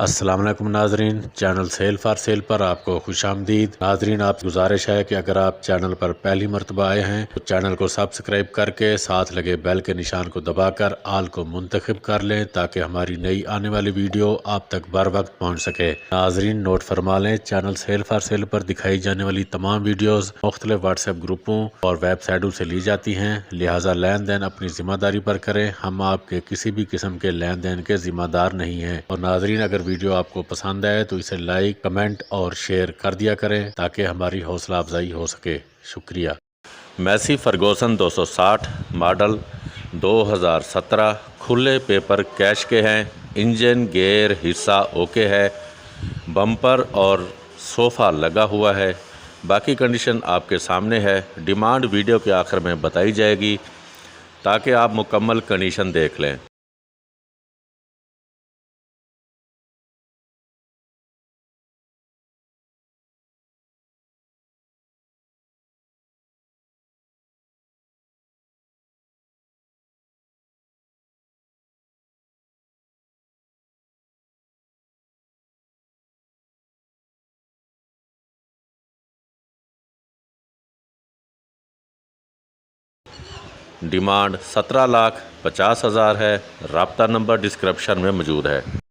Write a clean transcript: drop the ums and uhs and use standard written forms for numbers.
अस्सलाम वालेकुम नाजरीन, चैनल सेल फॉर सेल पर आपको खुशामदीद। नाजरीन, आप गुजारिश है कि अगर आप चैनल पर पहली मरतबा आए हैं तो चैनल को सब्सक्राइब करके साथ लगे बेल के निशान को दबाकर आल को मुंतखब कर लें ताकि हमारी नई आने वाली वीडियो आप तक बर वक्त पहुँच सके। नाजरीन नोट फरमा लें, चैनल सेल फॉर सेल पर दिखाई जाने वाली तमाम वीडियोज़ मुख्तलिफ व्हाट्सएप ग्रुपों और वेबसाइटों से ली जाती हैं, लिहाजा लेन देन अपनी जिम्मेदारी पर करें। हम आपके किसी भी किस्म के लेन देन के जिम्मेदार नहीं हैं। और नाजरीन, अगर वीडियो आपको पसंद आए तो इसे लाइक, कमेंट और शेयर कर दिया करें ताकि हमारी हौसला अफजाई हो सके। शुक्रिया। मैसी फर्गूसन 260 मॉडल 2017 खुले पेपर कैश के हैं। इंजन गेयर हिस्सा ओके है। बम्पर और सोफ़ा लगा हुआ है। बाकी कंडीशन आपके सामने है। डिमांड वीडियो के आखिर में बताई जाएगी ताकि आप मुकम्मल कंडीशन देख लें। डिमांड 17,50,000 है। राब्ता नंबर डिस्क्रिप्शन में मौजूद है।